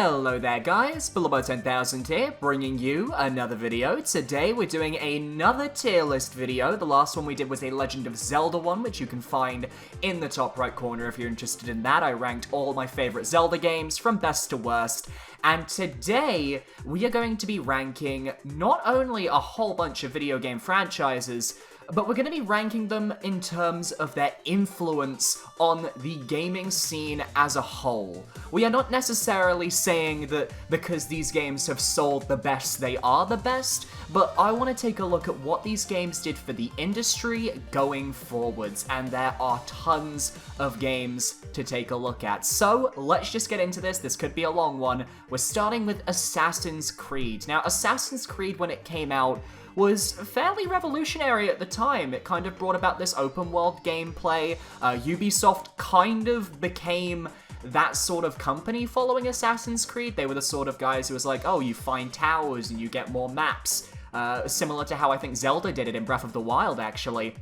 Hello there guys, Below10,000 here, bringing you another video. Today we're doing another tier list video. The last one we did was a Legend of Zelda one, which you can find in the top right corner if you're interested in that. I ranked all my favorite Zelda games from best to worst. And today we are going to be ranking not only a whole bunch of video game franchises, but we're going to be ranking them in terms of their influence on the gaming scene as a whole. We are not necessarily saying that because these games have sold the best, they are the best, but I want to take a look at what these games did for the industry going forwards, and there are tons of games to take a look at. So let's just get into this. This could be a long one. We're starting with Assassin's Creed. Now, Assassin's Creed, when it came out, was fairly revolutionary at the time. It kind of brought about this open world gameplay. Ubisoft kind of became that sort of company following Assassin's Creed. They were the sort of guys who was like, oh, you find towers and you get more maps. Similar to how I think Zelda did it in Breath of the Wild, actually.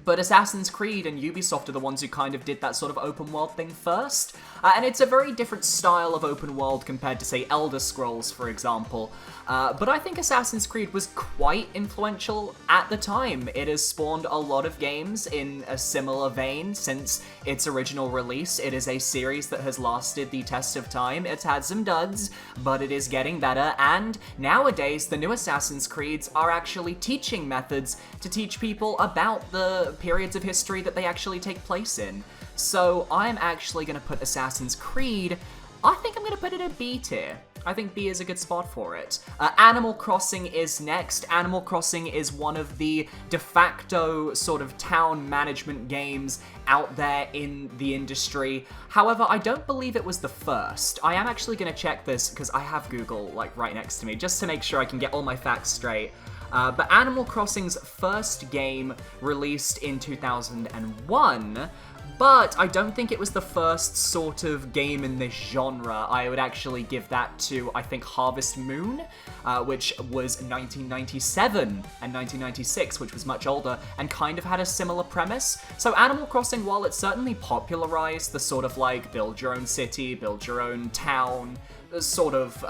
But Assassin's Creed and Ubisoft are the ones who kind of did that sort of open world thing first. And it's a very different style of open world compared to, say, Elder Scrolls, for example. But I think Assassin's Creed was quite influential at the time. It has spawned a lot of games in a similar vein since its original release. It is a series that has lasted the test of time. It's had some duds, but it is getting better. And nowadays, the new Assassin's Creeds are actually teaching methods to teach people about the periods of history that they actually take place in. So I'm actually going to put Assassin's Creed, I think I'm going to put it in B tier. I think B is a good spot for it. Animal Crossing is next. Animal Crossing is one of the de facto sort of town management games out there in the industry. However, I don't believe it was the first. I am actually going to check this because I have Google like right next to me just to make sure I can get all my facts straight. But Animal Crossing's first game released in 2001, but I don't think it was the first sort of game in this genre. I would actually give that to, I think, Harvest Moon, which was 1997, and 1996, which was much older, and kind of had a similar premise. So Animal Crossing, while it certainly popularized the sort of like build your own city, build your own town, sort of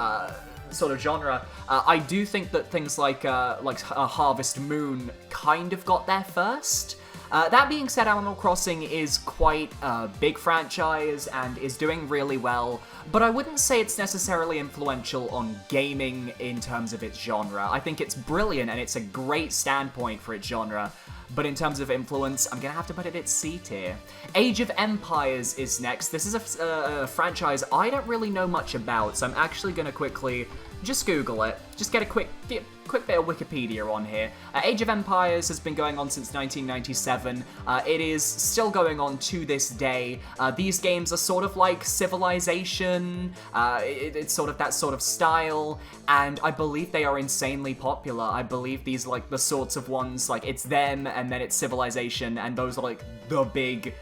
genre, I do think that things like Harvest Moon kind of got there first. That being said, Animal Crossing is quite a big franchise and is doing really well, but I wouldn't say it's necessarily influential on gaming in terms of its genre. I think it's brilliant and it's a great standpoint for its genre, but in terms of influence, I'm gonna have to put it at C tier. Age of Empires is next. This is a franchise I don't really know much about, so I'm actually gonna quickly just Google it. Just get a quick bit of Wikipedia on here. Age of Empires has been going on since 1997. It is still going on to this day. These games are sort of like Civilization. It's sort of that sort of style, and I believe they are insanely popular. I believe these like the sorts of ones, like it's them and then it's Civilization, and those are like the big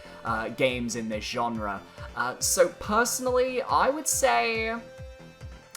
games in this genre. So personally, I would say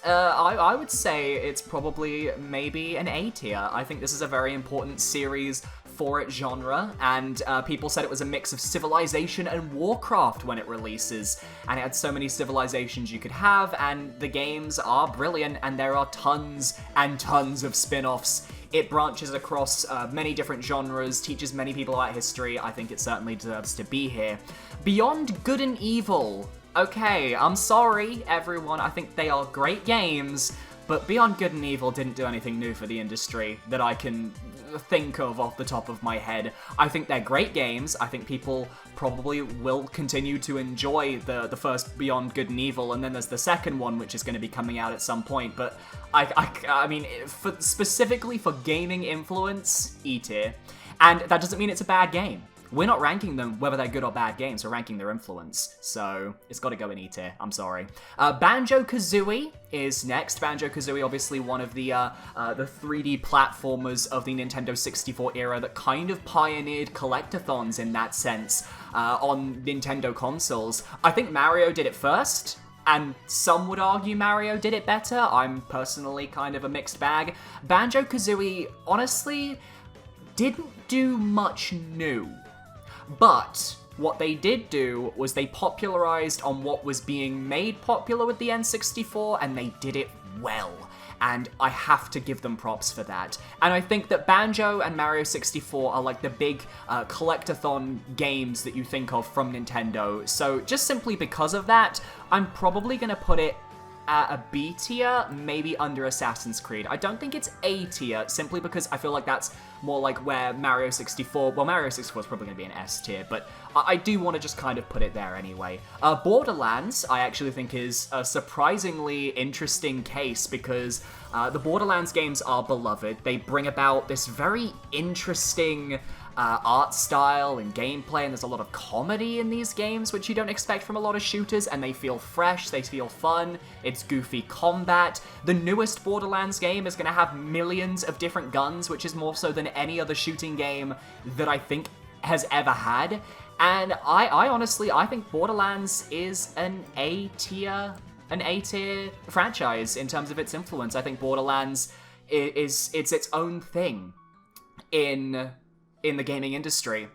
I would say it's probably maybe an A tier. I think this is a very important series for its genre, and people said it was a mix of Civilization and Warcraft when it releases, and it had so many civilizations you could have, and the games are brilliant, and there are tons and tons of spin-offs. It branches across many different genres, teaches many people about history. I think it certainly deserves to be here. Beyond Good and Evil. Okay, I'm sorry, everyone. I think they are great games, but Beyond Good and Evil didn't do anything new for the industry that I can think of off the top of my head. I think they're great games. I think people probably will continue to enjoy the first Beyond Good and Evil, and then there's the second one, which is going to be coming out at some point, but I mean, specifically for gaming influence, E tier. And that doesn't mean it's a bad game. We're not ranking them whether they're good or bad games, we're ranking their influence, so it's gotta go in E tier, I'm sorry. Banjo-Kazooie is next. Banjo-Kazooie, obviously one of the 3D platformers of the Nintendo 64 era that kind of pioneered collectathons in that sense on Nintendo consoles. I think Mario did it first, and some would argue Mario did it better. I'm personally kind of a mixed bag. Banjo-Kazooie, honestly, didn't do much new. But what they did do was they popularized on what was being made popular with the N64, and they did it well. And I have to give them props for that. And I think that Banjo and Mario 64 are like the big collectathon games that you think of from Nintendo. So just simply because of that, I'm probably going to put it at a B tier, maybe under Assassin's Creed. I don't think it's A tier, simply because I feel like that's more like where Mario 64, well, Mario 64 is probably going to be an S tier, but I do want to just kind of put it there anyway. Borderlands, I actually think is a surprisingly interesting case, because the Borderlands games are beloved. They bring about this very interesting art style and gameplay, and there's a lot of comedy in these games, which you don't expect from a lot of shooters, and they feel fresh, they feel fun, it's goofy combat. The newest Borderlands game is going to have millions of different guns, which is more so than any other shooting game that I think has ever had, and I honestly, I think Borderlands is an A tier franchise in terms of its influence. I think Borderlands it's its own thing in the gaming industry,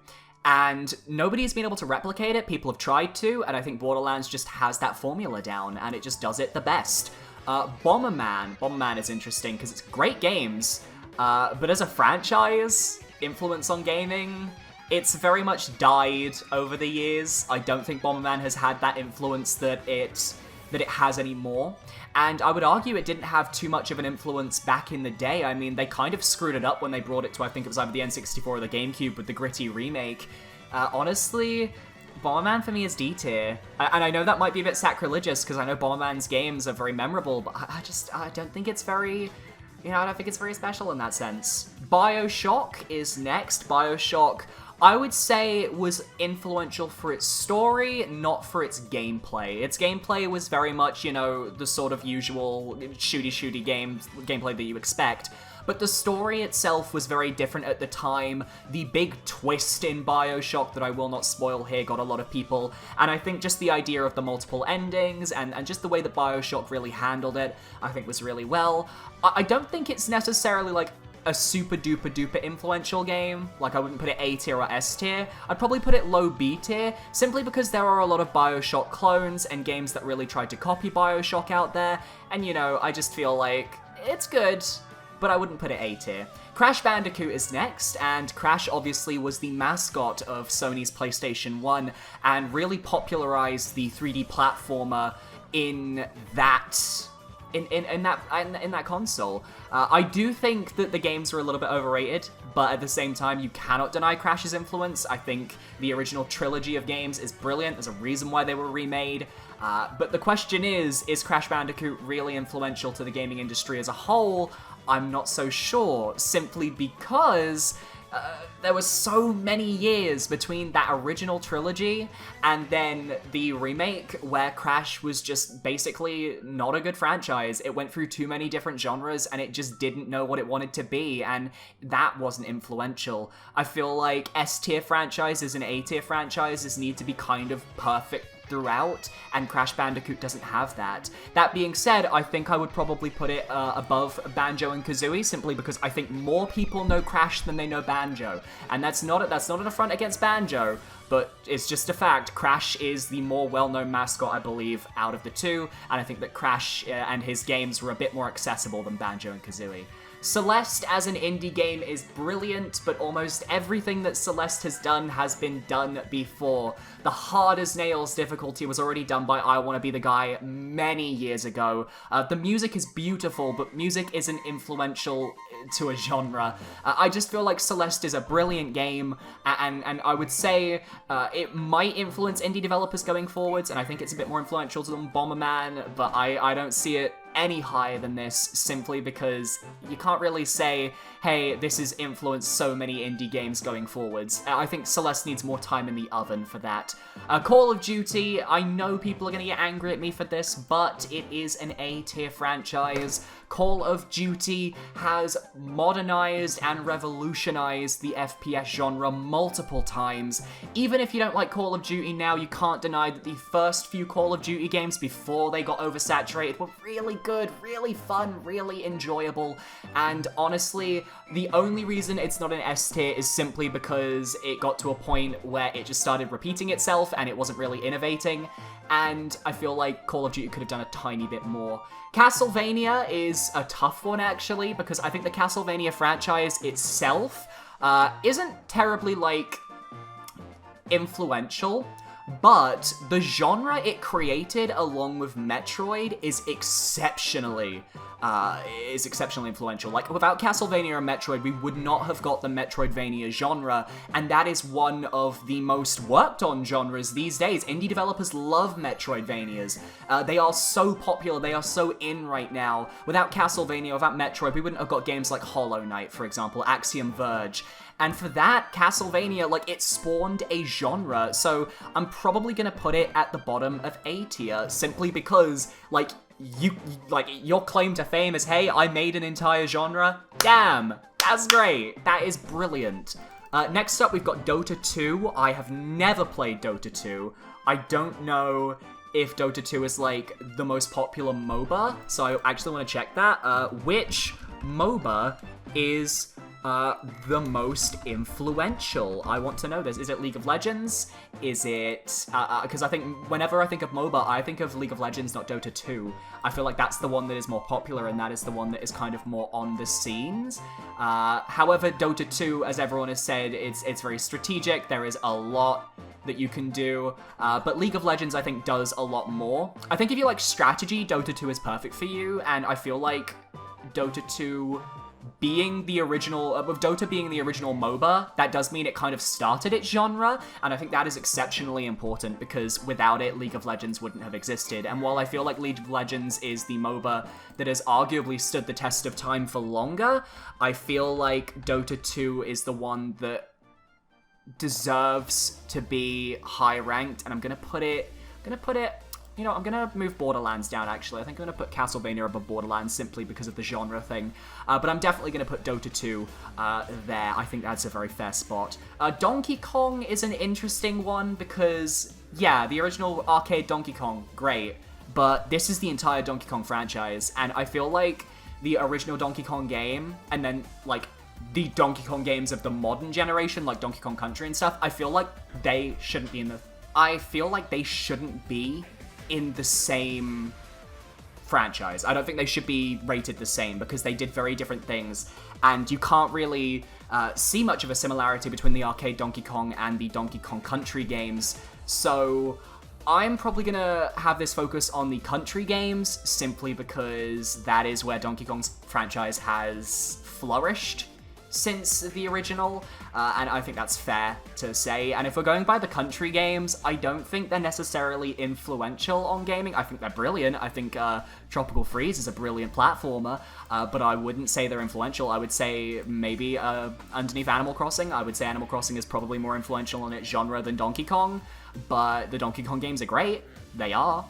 and nobody's been able to replicate it. People have tried to, and I think Borderlands just has that formula down, and it just does it the best. Bomberman is interesting because it's great games, but as a franchise, influence on gaming, it's very much died over the years. I don't think Bomberman has had that influence that it has anymore. And I would argue it didn't have too much of an influence back in the day. I mean, they kind of screwed it up when they brought it to, I think it was either the N64 or the GameCube with the gritty remake. Honestly, Bomberman for me is D tier. And I know that might be a bit sacrilegious, because I know Bomberman's games are very memorable, but I don't think it's very, I don't think it's very special in that sense. BioShock is next. BioShock, I would say, was influential for its story, not for its gameplay. Its gameplay was very much, the sort of usual shooty gameplay that you expect. But the story itself was very different at the time. The big twist in BioShock that I will not spoil here got a lot of people, and I think just the idea of the multiple endings and just the way that BioShock really handled it, I think was really well. I don't think it's necessarily like a super duper influential game. Like, I wouldn't put it A tier or S tier. I'd probably put it low B tier, simply because there are a lot of BioShock clones and games that really tried to copy BioShock out there, and I just feel like it's good, but I wouldn't put it A tier. Crash Bandicoot is next, and Crash obviously was the mascot of Sony's PlayStation 1 and really popularized the 3D platformer in that console. I do think that the games were a little bit overrated, but at the same time, you cannot deny Crash's influence. I think the original trilogy of games is brilliant. There's a reason why they were remade. But the question is Crash Bandicoot really influential to the gaming industry as a whole? I'm not so sure, simply because there was so many years between that original trilogy and then the remake, where Crash was just basically not a good franchise. It went through too many different genres and it just didn't know what it wanted to be, and that wasn't influential. I feel like S-tier franchises and A-tier franchises need to be kind of perfect throughout, and Crash Bandicoot doesn't have that. That being said, I think I would probably put it above Banjo and Kazooie, simply because I think more people know Crash than they know Banjo, and that's not an affront against Banjo, but it's just a fact. Crash is the more well-known mascot, I believe, out of the two, and I think that Crash and his games were a bit more accessible than Banjo and Kazooie. Celeste as an indie game is brilliant, but almost everything that Celeste has done has been done before. The hard as nails difficulty was already done by I Wanna Be the Guy many years ago. The music is beautiful, but music isn't influential to a genre. I just feel like Celeste is a brilliant game, and I would say it might influence indie developers going forwards, and I think it's a bit more influential than Bomberman, but I don't see it any higher than this, simply because you can't really say, hey, this has influenced so many indie games going forwards. I think Celeste needs more time in the oven for that. Call of Duty, I know people are going to get angry at me for this, but it is an A-tier franchise. Call of Duty has modernized and revolutionized the FPS genre multiple times. Even if you don't like Call of Duty now, you can't deny that the first few Call of Duty games before they got oversaturated were really good, really fun, really enjoyable, and honestly, the only reason it's not an S tier is simply because it got to a point where it just started repeating itself and it wasn't really innovating, and I feel like Call of Duty could have done a tiny bit more. Castlevania is a tough one, actually, because I think the Castlevania franchise itself isn't terribly, like, influential, but the genre it created along with Metroid is exceptionally influential. Like, without Castlevania and Metroid, we would not have got the Metroidvania genre, and that is one of the most worked on genres these days. Indie developers love Metroidvanias. They are so popular, they are so in right now. Without Castlevania, without Metroid, we wouldn't have got games like Hollow Knight, for example, Axiom Verge. And for that, Castlevania, like, it spawned a genre, so I'm probably gonna put it at the bottom of A tier, simply because, like, your claim to fame is, hey, I made an entire genre? Damn, that's great, that is brilliant. Next up, we've got Dota 2. I have never played Dota 2. I don't know if Dota 2 is, like, the most popular MOBA, so I actually want to check that. Which MOBA is the most influential? I want to know this. Is it League of Legends? Is it... because I think whenever I think of MOBA, I think of League of Legends, not Dota 2. I feel like that's the one that is more popular, and that is the one that is kind of more on the scenes. However, Dota 2, as everyone has said, it's very strategic. There is a lot that you can do, but League of Legends, I think, does a lot more. I think if you like strategy, Dota 2 is perfect for you, and I feel like Dota 2... being the original, with Dota being the original MOBA, that does mean it kind of started its genre, and I think that is exceptionally important, because without it, League of Legends wouldn't have existed. And while I feel like League of Legends is the MOBA that has arguably stood the test of time for longer, I feel like Dota 2 is the one that deserves to be high ranked, and I'm gonna put it, you know, I'm gonna move Borderlands down, actually. I think I'm gonna put Castlevania above Borderlands simply because of the genre thing. But I'm definitely gonna put Dota 2 there. I think that's a very fair spot. Donkey Kong is an interesting one because, yeah, the original arcade Donkey Kong, great. But this is the entire Donkey Kong franchise, and I feel like the original Donkey Kong game, and then, like, the Donkey Kong games of the modern generation, like Donkey Kong Country and stuff, I feel like they shouldn't be in the... I feel like they shouldn't be in the same franchise. I don't think they should be rated the same because they did very different things, and you can't really see much of a similarity between the arcade Donkey Kong and the Donkey Kong Country games. So I'm probably gonna have this focus on the Country games simply because that is where Donkey Kong's franchise has flourished since the original, and I think that's fair to say. And if we're going by the Country games, I don't think they're necessarily influential on gaming. I think they're brilliant. I think Tropical Freeze is a brilliant platformer, but I wouldn't say they're influential. I would say maybe underneath Animal Crossing, I would say Animal Crossing is probably more influential in its genre than Donkey Kong, but the Donkey Kong games are great. They are.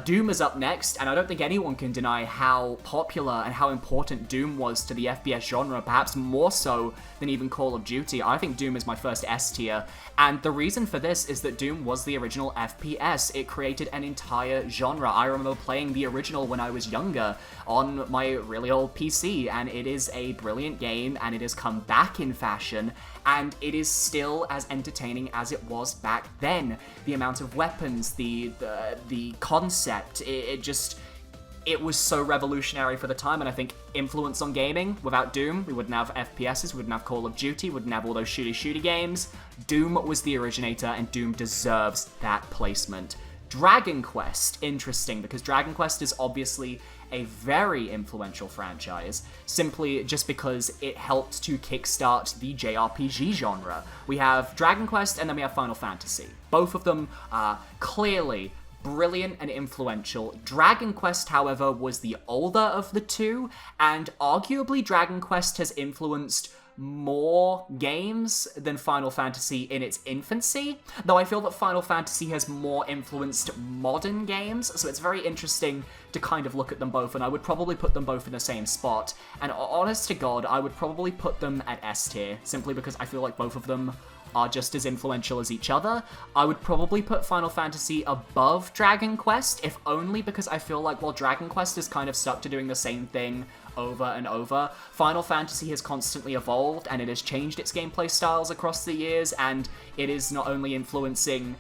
Doom is up next, and I don't think anyone can deny how popular and how important Doom was to the FPS genre, perhaps more so than even Call of Duty. I think Doom is my first S tier, and the reason for this is that Doom was the original FPS. It created an entire genre. I remember playing the original when I was younger on my really old PC, and it is a brilliant game, and it has come back in fashion, and it is still as entertaining as it was back then. The amount of weapons, the concept, it was so revolutionary for the time, and I think influence on gaming. Without Doom, we wouldn't have FPSs, we wouldn't have Call of Duty, we wouldn't have all those shooty games. Doom was the originator, and Doom deserves that placement. Dragon Quest, interesting, because Dragon Quest is obviously a very influential franchise, simply just because it helped to kickstart the JRPG genre. We have Dragon Quest, and then we have Final Fantasy. Both of them are clearly brilliant and influential. Dragon Quest, however, was the older of the two, and arguably Dragon Quest has influenced more games than Final Fantasy in its infancy, though I feel that Final Fantasy has more influenced modern games, so it's very interesting to kind of look at them both, and I would probably put them both in the same spot, and honest to God, I would probably put them at S tier, simply because I feel like both of them are just as influential as each other. I would probably put Final Fantasy above Dragon Quest, if only because I feel like while Dragon Quest is kind of stuck to doing the same thing over and over, Final Fantasy has constantly evolved and it has changed its gameplay styles across the years, and it is not only influencing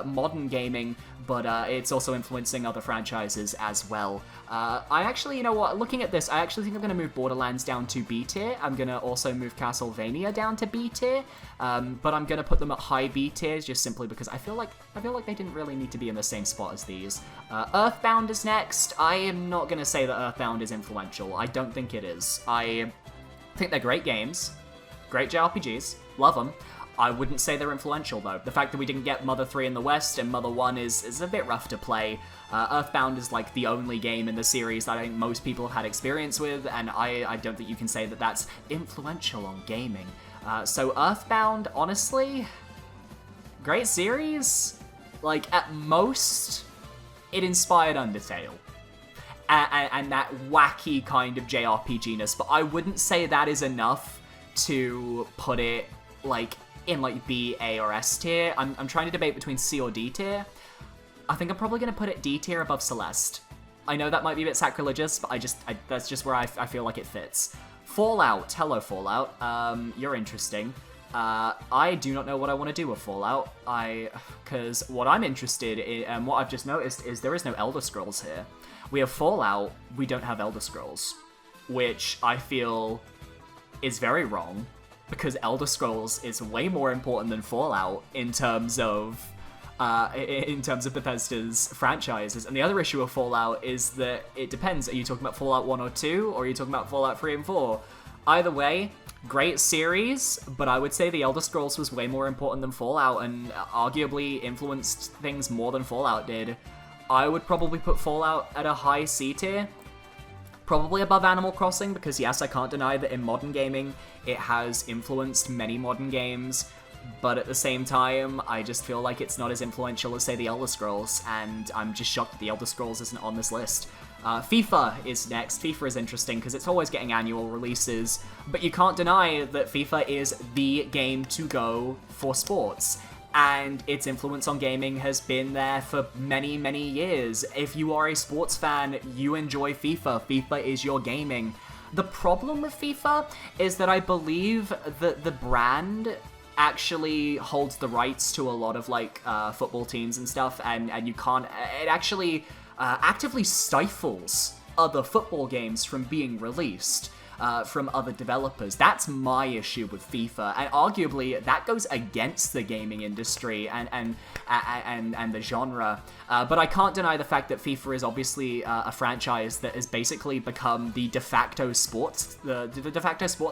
modern gaming, but it's also influencing other franchises as well. I actually, you know what, looking at this, I actually think I'm going to move Borderlands down to B tier. I'm going to also move Castlevania down to B tier, but I'm going to put them at high B tiers just simply because I feel like they didn't really need to be in the same spot as these. Earthbound is next. I am not going to say that Earthbound is influential. I don't think it is. I think they're great games, great JRPGs, love them. I wouldn't say they're influential, though. The fact that we didn't get Mother 3 in the West and Mother 1 is a bit rough to play. Earthbound is like the only game in the series that I think most people have had experience with, and I don't think you can say that that's influential on gaming. So Earthbound, honestly, great series. Like, at most, it inspired Undertale. And that wacky kind of JRPG-ness, but I wouldn't say that is enough to put it, like, in like B, A, or S tier. I'm trying to debate between C or D tier. I think I'm probably going to put it D tier above Celeste. I know that might be a bit sacrilegious, but that's just where I feel like it fits. Fallout. Hello, Fallout. You're interesting. I do not know what I want to do with Fallout. Because what I'm interested in, and what I've just noticed, is there is no Elder Scrolls here. We have Fallout, we don't have Elder Scrolls. Which I feel is very wrong, because Elder Scrolls is way more important than Fallout in terms of Bethesda's franchises. And the other issue with Fallout is that it depends. Are you talking about Fallout 1 or 2, or are you talking about Fallout 3 and 4? Either way, great series, but I would say the Elder Scrolls was way more important than Fallout, and arguably influenced things more than Fallout did. I would probably put Fallout at a high C tier. Probably above Animal Crossing, because yes, I can't deny that in modern gaming, it has influenced many modern games, but at the same time, I just feel like it's not as influential as, say, the Elder Scrolls, and I'm just shocked that the Elder Scrolls isn't on this list. FIFA is next. FIFA is interesting because it's always getting annual releases, but you can't deny that FIFA is the game to go for sports. And its influence on gaming has been there for many, many years. If you are a sports fan, you enjoy FIFA. FIFA is your gaming. The problem with FIFA is that I believe that the brand actually holds the rights to a lot of, like, football teams and stuff, and you can't... It actually actively stifles other football games from being released. From other developers. That's my issue with FIFA, and arguably that goes against the gaming industry and the genre. But I can't deny the fact that FIFA is obviously a franchise that has basically become the de facto sports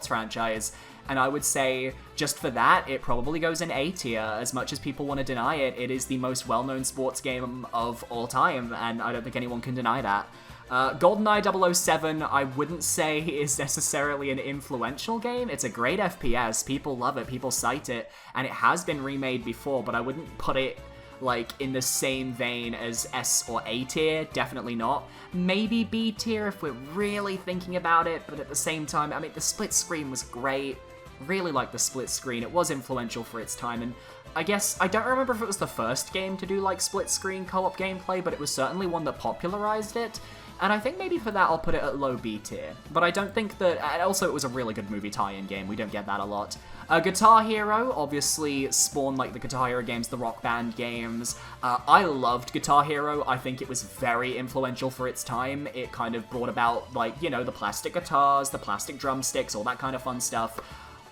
franchise. And I would say, just for that, it probably goes in A tier. As much as people want to deny it, it is the most well-known sports game of all time, and I don't think anyone can deny that. GoldenEye 007, I wouldn't say is necessarily an influential game. It's a great FPS, people love it, people cite it, and it has been remade before, but I wouldn't put it, like, in the same vein as S or A tier, definitely not. Maybe B tier if we're really thinking about it, but at the same time, I mean, the split screen was great. Really liked the split screen, it was influential for its time, and I guess, I don't remember if it was the first game to do, like, split screen co-op gameplay, but it was certainly one that popularized it. And I think maybe for that I'll put it at low B tier. But I don't think that... And also, it was a really good movie tie-in game. We don't get that a lot. Guitar Hero obviously spawned, like, the Guitar Hero games, the Rock Band games. I loved Guitar Hero. I think it was very influential for its time. It kind of brought about, like, you know, the plastic guitars, the plastic drumsticks, all that kind of fun stuff.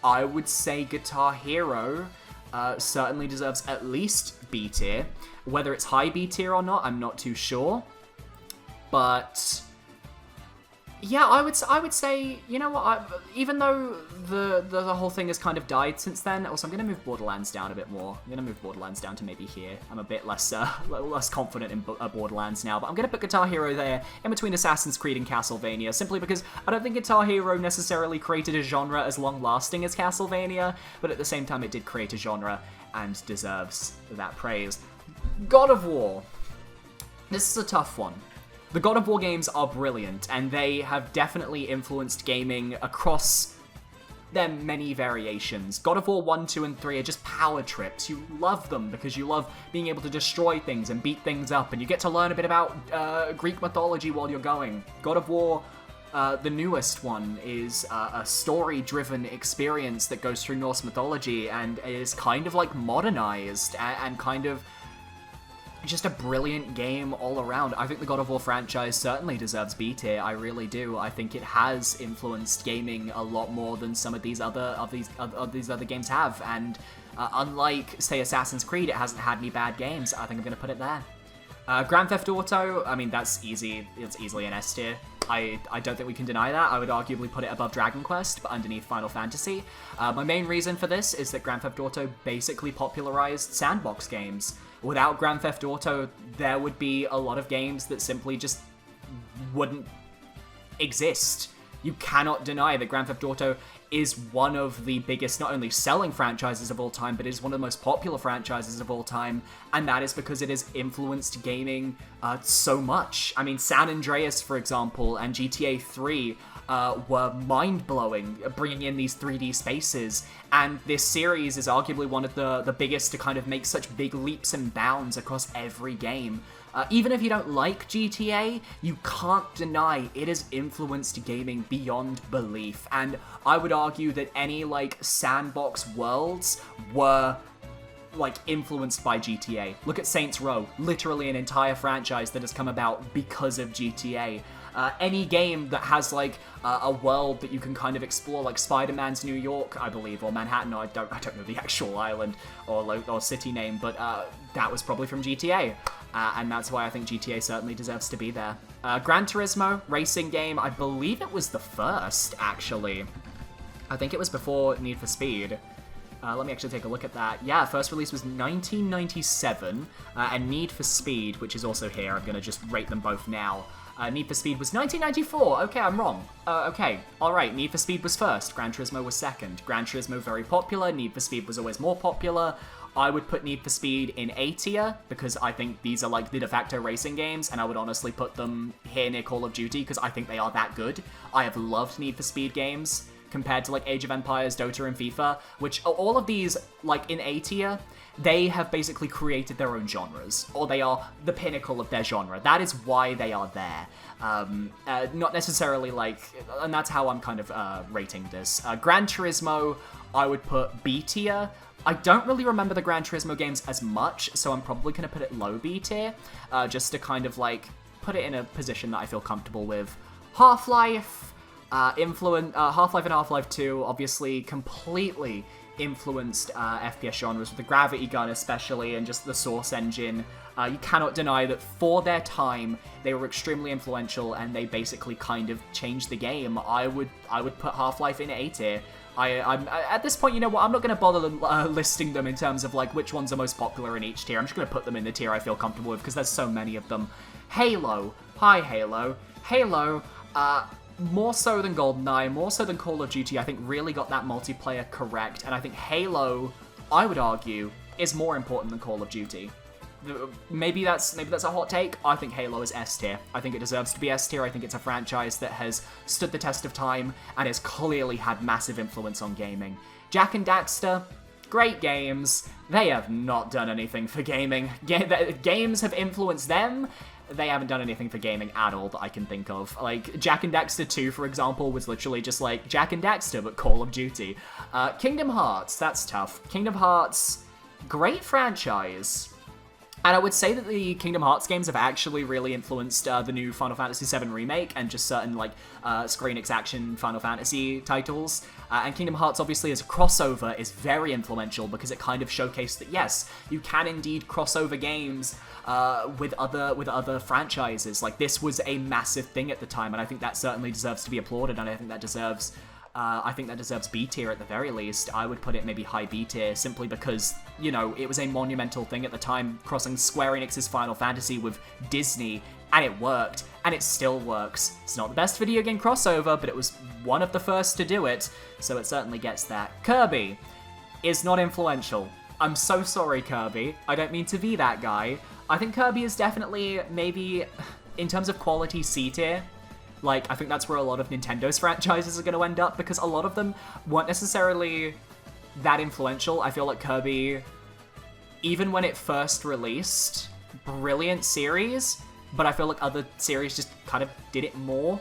I would say Guitar Hero certainly deserves at least B tier. Whether it's high B tier or not, I'm not too sure. But yeah, I would say, you know what, even though the whole thing has kind of died since then, also I'm going to move Borderlands down a bit more. I'm going to move Borderlands down to maybe here. I'm a bit less confident in Borderlands now, but I'm going to put Guitar Hero there in between Assassin's Creed and Castlevania, simply because I don't think Guitar Hero necessarily created a genre as long-lasting as Castlevania, but at the same time it did create a genre and deserves that praise. God of War. This is a tough one. The God of War games are brilliant, and they have definitely influenced gaming across they're many variations. God of War 1, 2, and 3 are just power trips. You love them because you love being able to destroy things and beat things up, and you get to learn a bit about Greek mythology while you're going. God of War, the newest one, is a story-driven experience that goes through Norse mythology and is kind of like modernized and kind of just a brilliant game all around. I think the God of War franchise certainly deserves B tier. I really do. I think it has influenced gaming a lot more than some of these other games have. And unlike, say, Assassin's Creed, it hasn't had any bad games. I think I'm gonna put it there. Grand Theft Auto, I mean, that's easy. It's easily an S tier. I don't think we can deny that. I would arguably put it above Dragon Quest, but underneath Final Fantasy. My main reason for this is that Grand Theft Auto basically popularized sandbox games. Without Grand Theft Auto, there would be a lot of games that simply just wouldn't exist. You cannot deny that Grand Theft Auto is one of the biggest, not only selling franchises of all time, but is one of the most popular franchises of all time, and that is because it has influenced gaming so much. I mean, San Andreas, for example, and GTA 3 were mind-blowing, bringing in these 3D spaces, and this series is arguably one of the biggest to kind of make such big leaps and bounds across every game. Even if you don't like GTA, you can't deny it has influenced gaming beyond belief, and I would argue that any, like, sandbox worlds were, like, influenced by GTA. Look at Saints Row, literally an entire franchise that has come about because of GTA. Any game that has, like, a world that you can kind of explore, like Spider-Man's New York, I believe, or Manhattan, I don't know the actual island or city name, but that was probably from GTA. And that's why I think GTA certainly deserves to be there. Gran Turismo, racing game, I believe it was the first, actually. I think it was before Need for Speed. Let me actually take a look at that. Yeah, first release was 1997, and Need for Speed, which is also here, I'm going to just rate them both now. Need for Speed was 1994. Okay, I'm wrong. Okay, alright, Need for Speed was first, Gran Turismo was second. Gran Turismo very popular, Need for Speed was always more popular. I would put Need for Speed in A tier, because I think these are like the de facto racing games, and I would honestly put them here near Call of Duty, because I think they are that good. I have loved Need for Speed games, compared to like Age of Empires, Dota, and FIFA, which all of these, like in A tier, they have basically created their own genres, or they are the pinnacle of their genre. That is why they are there. Not necessarily like, and that's how I'm kind of rating this. Gran Turismo, I would put B tier. I don't really remember the Gran Turismo games as much, so I'm probably going to put it low B tier, just to kind of like put it in a position that I feel comfortable with. Half-Life, Half-Life and Half-Life 2 obviously completely influenced FPS genres, with the gravity gun especially, and just the Source engine. You cannot deny that for their time, they were extremely influential, and they basically kind of changed the game. I would put Half-Life in A tier. I'm at this point, you know what, I'm not going to bother listing them in terms of like which ones are most popular in each tier. I'm just going to put them in the tier I feel comfortable with, because there's so many of them. Halo. Hi, Halo. Halo, more so than GoldenEye, more so than Call of Duty, I think really got that multiplayer correct, and I think Halo, I would argue, is more important than Call of Duty. Maybe that's a hot take. I think Halo is S tier. I think it deserves to be S tier. I think it's a franchise that has stood the test of time and has clearly had massive influence on gaming. Jak and Daxter, great games. They have not done anything for gaming. Games have influenced them. They haven't done anything for gaming at all that I can think of. Like, Jak and Daxter 2, for example, was literally just like Jak and Daxter, but Call of Duty. Kingdom Hearts, that's tough. Kingdom Hearts, great franchise. And I would say that the Kingdom Hearts games have actually really influenced the new Final Fantasy VII Remake and just certain, like, Square Enix action Final Fantasy titles. And Kingdom Hearts, obviously, as a crossover, is very influential because it kind of showcased that, yes, you can indeed crossover games with other franchises. Like, this was a massive thing at the time, and I think that certainly deserves to be applauded, and I think that deserves B tier at the very least. I would put it maybe high B tier simply because, you know, it was a monumental thing at the time, crossing Square Enix's Final Fantasy with Disney, and it worked, and it still works. It's not the best video game crossover, but it was one of the first to do it, so it certainly gets that. Kirby is not influential. I'm so sorry, Kirby. I don't mean to be that guy. I think Kirby is definitely, maybe, in terms of quality, C tier. Like, I think that's where a lot of Nintendo's franchises are going to end up, because a lot of them weren't necessarily that influential. I feel like Kirby, even when it first released, brilliant series, but I feel like other series just kind of did it more.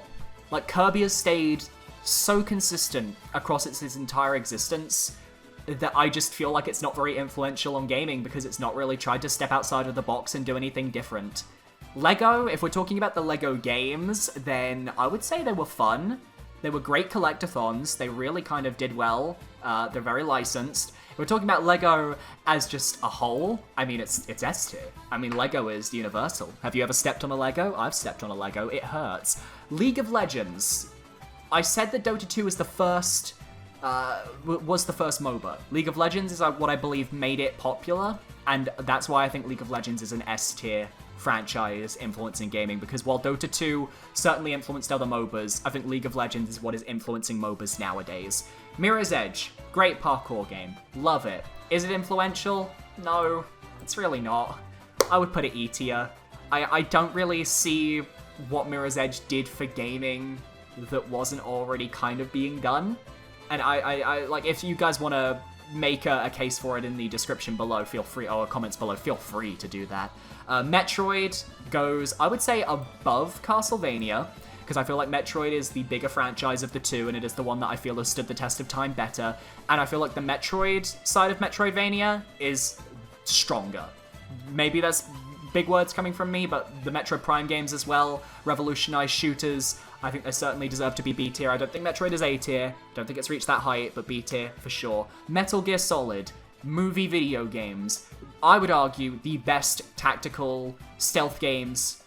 Like, Kirby has stayed so consistent across its entire existence that I just feel like it's not very influential on gaming because it's not really tried to step outside of the box and do anything different. Lego, if we're talking about the Lego games, then I would say they were fun. They were great collectathons. They really kind of did well. They're very licensed. If we're talking about Lego as just a whole, I mean, it's S tier. I mean, Lego is universal. Have you ever stepped on a Lego? I've stepped on a Lego. It hurts. League of Legends. I said that Dota 2 was the first MOBA. League of Legends is what I believe made it popular, and that's why I think League of Legends is an S tier franchise influencing gaming, because while Dota 2 certainly influenced other MOBAs, I think League of Legends is what is influencing MOBAs nowadays. Mirror's Edge, great parkour game, love it. Is it influential? No, it's really not. I would put it E tier. I don't really see what Mirror's Edge did for gaming that wasn't already kind of being done. And I like, if you guys want to make a case for it in the description below, feel free, or comments below, feel free to do that. Metroid goes, I would say, above Castlevania, because I feel like Metroid is the bigger franchise of the two, and it is the one that I feel has stood the test of time better. And I feel like the Metroid side of Metroidvania is stronger. Maybe that's big words coming from me, but the Metroid Prime games as well revolutionized shooters. I think they certainly deserve to be B tier. I don't think Metroid is A tier. Don't think it's reached that height, but B tier for sure. Metal Gear Solid, movie video games. I would argue the best tactical stealth games,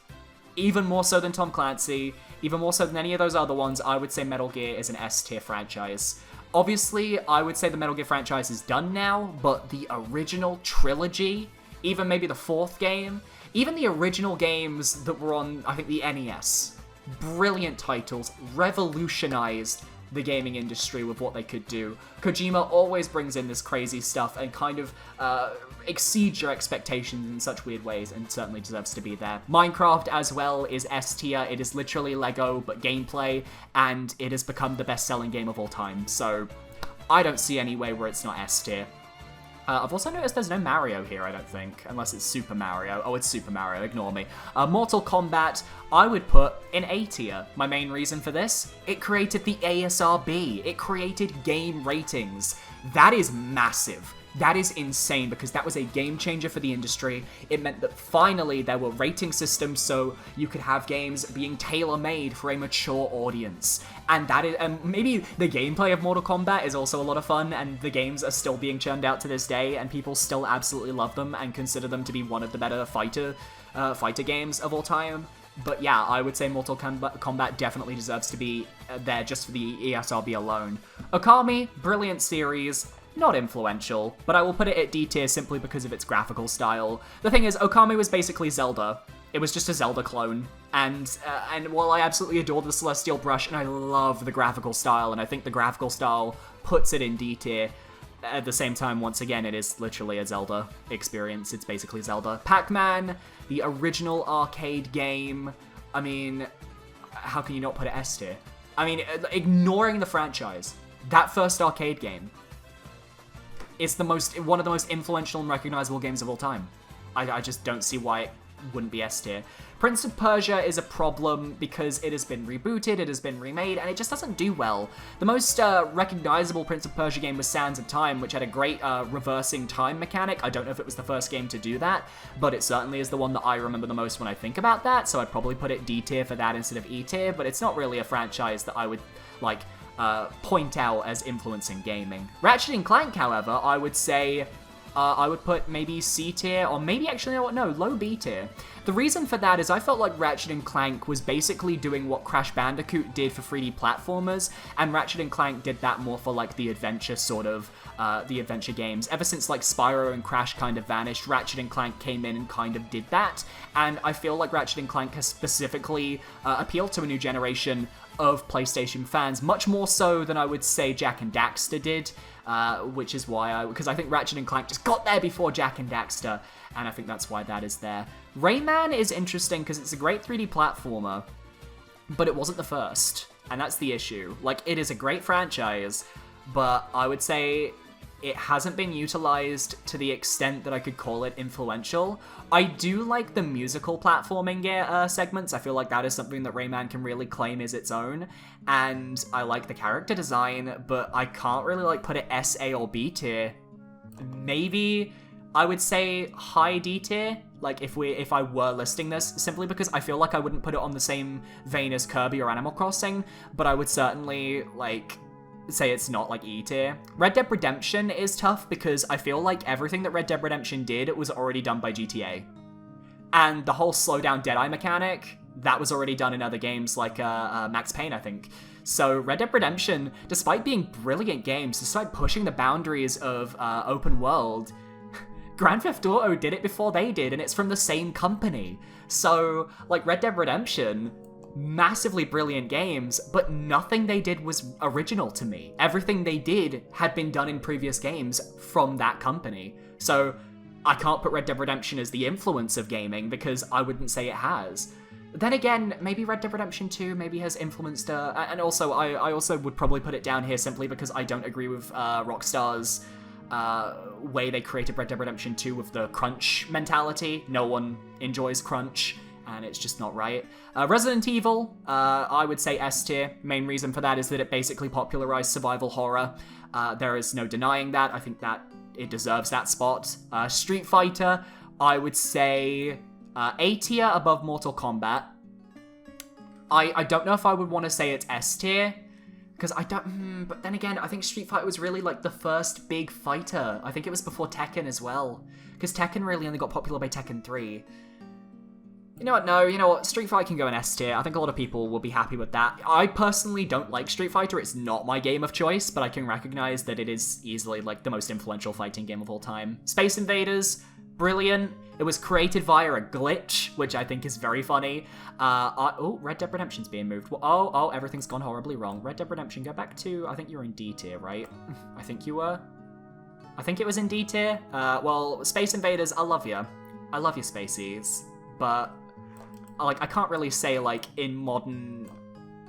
even more so than Tom Clancy, even more so than any of those other ones. I would say Metal Gear is an S tier franchise. Obviously, I would say the Metal Gear franchise is done now, but the original trilogy, even maybe the fourth game, even the original games that were on, I think, the NES, brilliant titles, revolutionized the gaming industry with what they could do. Kojima always brings in this crazy stuff and kind of exceeds your expectations in such weird ways, and certainly deserves to be there. Minecraft as well is S tier. It is literally Lego but gameplay, and it has become the best-selling game of all time, so I don't see any way where it's not S tier. I've also noticed there's no Mario here, I don't think, unless it's Super Mario. Oh, it's Super Mario, ignore me. Mortal Kombat, I would put in A tier. My main reason for this, it created the ASRB. It created game ratings. That is massive. That is insane, because that was a game changer for the industry. It meant that finally there were rating systems so you could have games being tailor-made for a mature audience. And that is, maybe the gameplay of Mortal Kombat is also a lot of fun, and the games are still being churned out to this day, and people still absolutely love them and consider them to be one of the better fighter games of all time. But yeah, I would say Mortal Kombat definitely deserves to be there just for the ESRB alone. Okami, brilliant series. Not influential, but I will put it at D tier simply because of its graphical style. The thing is, Okami was basically Zelda. It was just a Zelda clone, and while I absolutely adore the Celestial Brush, and I love the graphical style, and I think the graphical style puts it in D tier, at the same time, once again, it is literally a Zelda experience. It's basically Zelda. Pac-Man, the original arcade game, I mean, how can you not put it S tier? I mean, ignoring the franchise, that first arcade game, it's one of the most influential and recognizable games of all time. I just don't see why it wouldn't be S tier. Prince of Persia is a problem because it has been rebooted, it has been remade, and it just doesn't do well. The most recognizable Prince of Persia game was Sands of Time, which had a great reversing time mechanic. I don't know if it was the first game to do that, but it certainly is the one that I remember the most when I think about that, so I'd probably put it D tier for that instead of E tier, but it's not really a franchise that I would, like, point out as influencing gaming. Ratchet & Clank, however, I would say I would put maybe C tier, or maybe actually, no, low B tier. The reason for that is I felt like Ratchet & Clank was basically doing what Crash Bandicoot did for 3D platformers, and Ratchet & Clank did that more for like the adventure sort of, the adventure games. Ever since like Spyro and Crash kind of vanished, Ratchet & Clank came in and kind of did that, and I feel like Ratchet & Clank has specifically appealed to a new generation of PlayStation fans, much more so than I would say Jak and Daxter did, which is why because I think Ratchet & Clank just got there before Jak and Daxter, and I think that's why that is there. Rayman is interesting because it's a great 3D platformer, but it wasn't the first, and that's the issue. Like, it is a great franchise, but I would say it hasn't been utilized to the extent that I could call it influential. I do like the musical platforming segments. I feel like that is something that Rayman can really claim as its own, and I like the character design, but I can't really like put it S, A, or B tier. Maybe I would say high D tier, like if I were listing this, simply because I feel like I wouldn't put it on the same vein as Kirby or Animal Crossing, but I would certainly like say it's not like E tier. Red Dead Redemption is tough because I feel like everything that Red Dead Redemption did was already done by GTA. And the whole slow down Deadeye mechanic, that was already done in other games like Max Payne, I think. So Red Dead Redemption, despite being brilliant games, despite pushing the boundaries of open world, Grand Theft Auto did it before they did, and it's from the same company. So, like, Red Dead Redemption, massively brilliant games, but nothing they did was original to me. Everything they did had been done in previous games from that company. So I can't put Red Dead Redemption as the influence of gaming because I wouldn't say it has. Then again, maybe Red Dead Redemption 2 maybe has influenced, and also I also would probably put it down here simply because I don't agree with Rockstar's way they created Red Dead Redemption 2 with the crunch mentality. No one enjoys crunch, and it's just not right. Resident Evil, I would say S tier. Main reason for that is that it basically popularized survival horror. There is no denying that. I think that it deserves that spot. Street Fighter, I would say A tier above Mortal Kombat. I don't know if I would want to say it's S tier, because I don't, but then again, I think Street Fighter was really like the first big fighter. I think it was before Tekken as well, because Tekken really only got popular by Tekken 3. You know what, no, you know what, Street Fighter can go in S tier. I think a lot of people will be happy with that. I personally don't like Street Fighter, it's not my game of choice, but I can recognize that it is easily like the most influential fighting game of all time. Space Invaders, brilliant. It was created via a glitch, which I think is very funny. Oh, Red Dead Redemption's being moved. Oh, everything's gone horribly wrong. Red Dead Redemption, go back to, I think you were in D tier, right? I think you were. I think it was in D tier. Well, Space Invaders, I love you. I love you, Spaceys. But like, I can't really say, like, in modern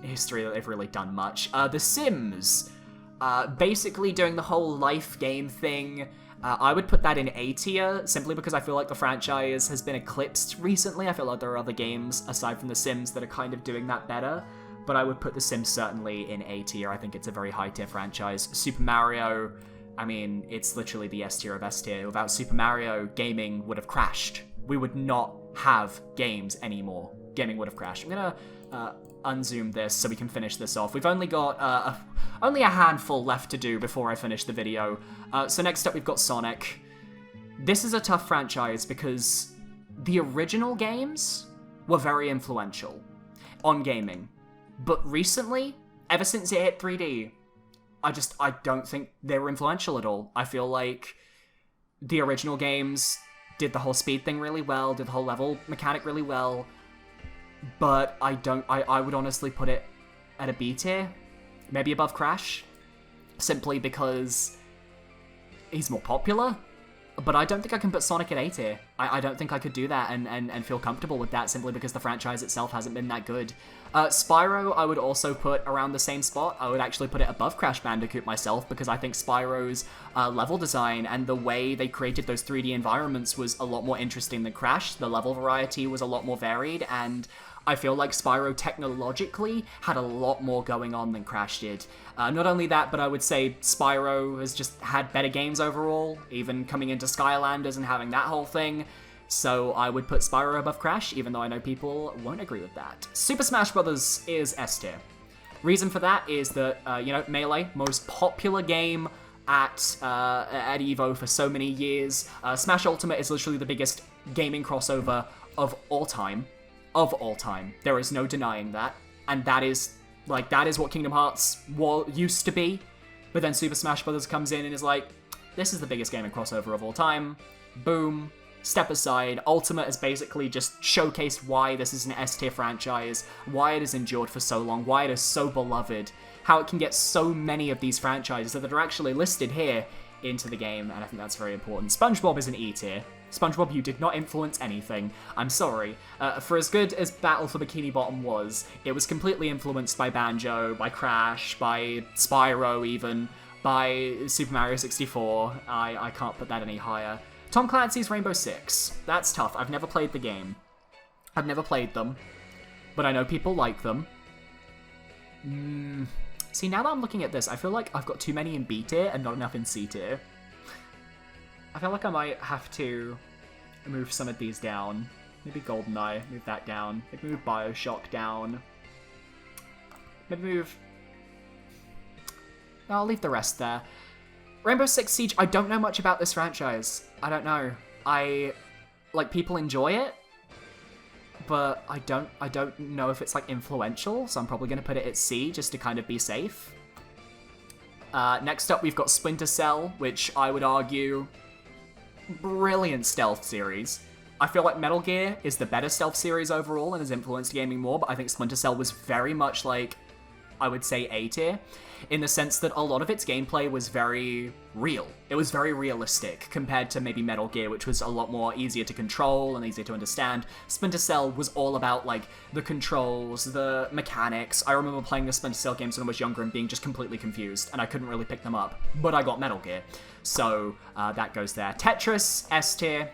history that they've really done much. The Sims, basically doing the whole life game thing. I would put that in A tier, simply because I feel like the franchise has been eclipsed recently. I feel like there are other games, aside from The Sims, that are kind of doing that better. But I would put The Sims certainly in A tier. I think it's a very high-tier franchise. Super Mario, I mean, it's literally the S tier of S tier. Without Super Mario, gaming would have crashed. We would not have games anymore. Gaming would have crashed. I'm gonna unzoom this so we can finish this off. We've only got only a handful left to do before I finish the video. So next up we've got Sonic. This is a tough franchise because the original games were very influential on gaming. But recently, ever since it hit 3D, I don't think they were influential at all. I feel like the original games did the whole speed thing really well, did the whole level mechanic really well, but I would honestly put it at a B tier, maybe above Crash, simply because he's more popular, but I don't think I can put Sonic at A tier. I don't think I could do that and feel comfortable with that simply because the franchise itself hasn't been that good. Spyro I would also put around the same spot. I would actually put it above Crash Bandicoot myself because I think Spyro's level design and the way they created those 3D environments was a lot more interesting than Crash. The level variety was a lot more varied, and I feel like Spyro technologically had a lot more going on than Crash did. Not only that, but I would say Spyro has just had better games overall, even coming into Skylanders and having that whole thing. So I would put Spyro above Crash, even though I know people won't agree with that. Super Smash Bros. Is S tier. Reason for that is that, you know, Melee, most popular game at EVO for so many years. Smash Ultimate is literally the biggest gaming crossover of all time. Of all time. There is no denying that. And that is what Kingdom Hearts used to be. But then Super Smash Bros. Comes in and is like, this is the biggest gaming crossover of all time. Boom. Step aside. Ultimate has basically just showcased why this is an S-tier franchise, why it has endured for so long, why it is so beloved, how it can get so many of these franchises that are actually listed here into the game, and I think that's very important. SpongeBob is an E tier. SpongeBob, you did not influence anything. I'm sorry. For as good as Battle for Bikini Bottom was, it was completely influenced by Banjo, by Crash, by Spyro even, by Super Mario 64. I can't put that any higher. Tom Clancy's Rainbow Six. That's tough. I've never played the game. I've never played them, but I know people like them. See, now that I'm looking at this, I feel like I've got too many in B tier and not enough in C tier. I feel like I might have to move some of these down. Maybe GoldenEye, move that down. Maybe move Bioshock down. Maybe move... No, I'll leave the rest there. Rainbow Six Siege, I don't know much about this franchise. I don't know. Like, people enjoy it, but I don't know if it's, like, influential, so I'm probably going to put it at C just to kind of be safe. Next up, we've got Splinter Cell, which I would argue... brilliant stealth series. I feel like Metal Gear is the better stealth series overall and has influenced gaming more, but I think Splinter Cell was very much like, I would say, A tier, in the sense that a lot of its gameplay was very real. It was very realistic compared to maybe Metal Gear, which was a lot more easier to control and easier to understand. Splinter Cell was all about, like, the controls, the mechanics. I remember playing the Splinter Cell games when I was younger and being just completely confused, and I couldn't really pick them up, but I got Metal Gear. So, that goes there. Tetris, S tier.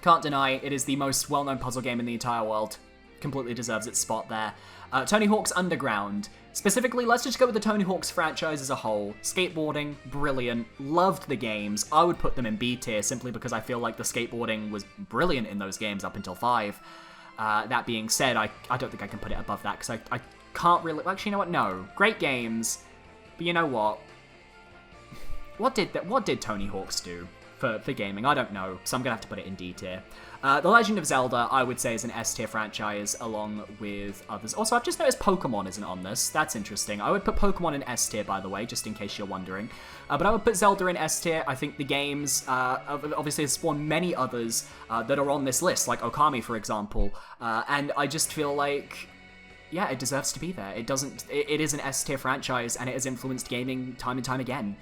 Can't deny, it is the most well-known puzzle game in the entire world. Completely deserves its spot there. Tony Hawk's Underground. Specifically, let's just go with the Tony Hawk's franchise as a whole. Skateboarding, brilliant. Loved the games. I would put them in B tier simply because I feel like the skateboarding was brilliant in those games up until 5. That being said, I don't think I can put it above that because I can't really... Actually, you know what? No. Great games. But you know what? What did Tony Hawk's do for gaming? I don't know, so I'm gonna have to put it in D tier. The Legend of Zelda, I would say, is an S tier franchise along with others. Also, I've just noticed Pokemon isn't on this. That's interesting. I would put Pokemon in S tier, by the way, just in case you're wondering. But I would put Zelda in S tier. I think the games, obviously, have spawned many others that are on this list, like Okami, for example. And I just feel like... yeah, it deserves to be there. It is an S tier franchise, and it has influenced gaming time and time again.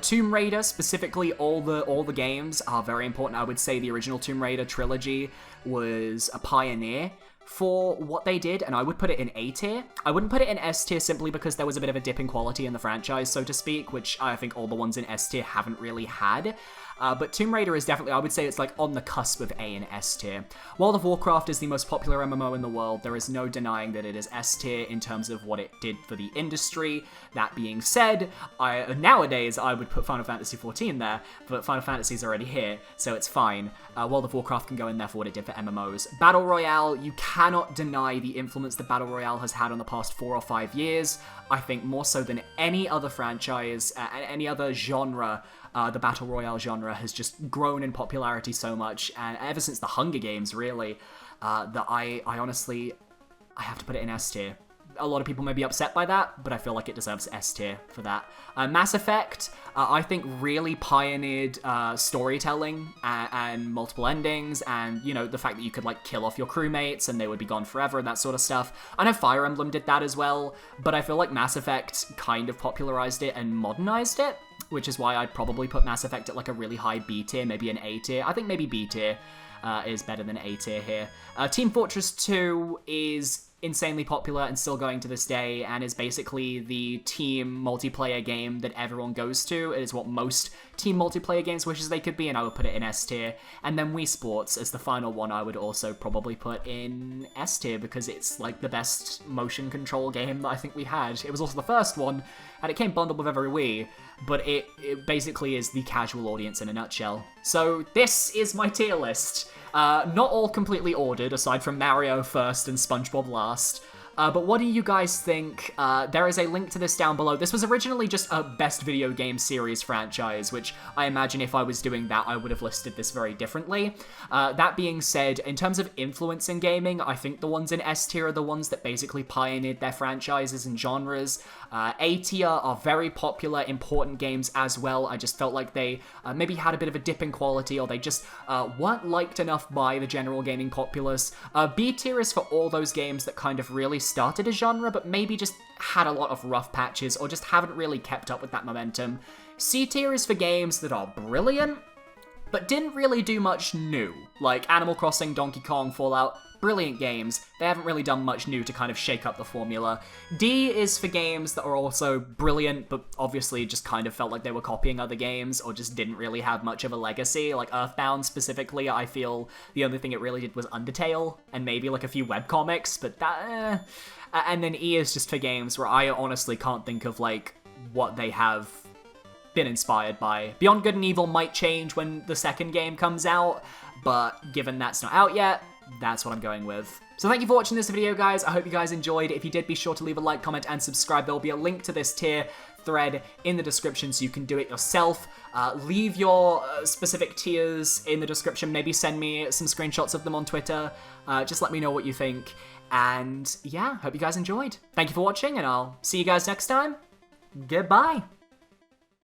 Tomb Raider, specifically all the games, are very important. I would say the original Tomb Raider trilogy was a pioneer for what they did, and I would put it in A tier. I wouldn't put it in S tier simply because there was a bit of a dip in quality in the franchise, so to speak, which I think all the ones in S tier haven't really had. But Tomb Raider is definitely, I would say it's like on the cusp of A and S tier. World of Warcraft is the most popular MMO in the world. There is no denying that it is S tier in terms of what it did for the industry. That being said, nowadays I would put Final Fantasy XIV there, but Final Fantasy's already here, so it's fine. World of Warcraft can go in there for what it did for MMOs. Battle Royale, you cannot deny the influence that Battle Royale has had on the past 4 or 5 years. I think more so than any other franchise, any other genre, the Battle Royale genre has just grown in popularity so much, and ever since the Hunger Games, really, that I honestly, I have to put it in S tier. A lot of people may be upset by that, but I feel like it deserves S tier for that. Mass Effect, I think, really pioneered storytelling and multiple endings, and, you know, the fact that you could, like, kill off your crewmates and they would be gone forever and that sort of stuff. I know Fire Emblem did that as well, but I feel like Mass Effect kind of popularized it and modernized it, which is why I'd probably put Mass Effect at, like, a really high B tier, maybe an A tier. I think maybe B tier is better than A tier here. Team Fortress 2 is insanely popular and still going to this day, and is basically the team multiplayer game that everyone goes to. It is what most team multiplayer games wishes they could be, and I would put it in S tier. And then Wii Sports as the final one, I would also probably put in S tier, because it's like the best motion control game that I think we had. It was also the first one, and it came bundled with every Wii, but it basically is the casual audience in a nutshell. So this is my tier list. Not all completely ordered, aside from Mario first and SpongeBob last. But what do you guys think? There is a link to this down below. This was originally just a best video game series franchise, which I imagine if I was doing that, I would have listed this very differently. That being said, in terms of influence in gaming, I think the ones in S tier are the ones that basically pioneered their franchises and genres. A tier are very popular, important games as well. I just felt like they maybe had a bit of a dip in quality, or they just weren't liked enough by the general gaming populace. B tier is for all those games that kind of really started a genre, but maybe just had a lot of rough patches, or just haven't really kept up with that momentum. C tier is for games that are brilliant, but didn't really do much new. Like Animal Crossing, Donkey Kong, Fallout, brilliant games. They haven't really done much new to kind of shake up the formula. D is for games that are also brilliant, but obviously just kind of felt like they were copying other games or just didn't really have much of a legacy. Like Earthbound specifically, I feel the only thing it really did was Undertale and maybe like a few webcomics, but that... And then E is just for games where I honestly can't think of like what they have been inspired by. Beyond Good and Evil might change when the second game comes out, but given that's not out yet, that's what I'm going with. So thank you for watching this video, guys. I hope you guys enjoyed. If you did, be sure to leave a like, comment, and subscribe. There will be a link to this tier thread in the description so you can do it yourself. Leave your specific tiers in the description. Maybe send me some screenshots of them on Twitter. Just let me know what you think. And yeah, hope you guys enjoyed. Thank you for watching, and I'll see you guys next time. Goodbye.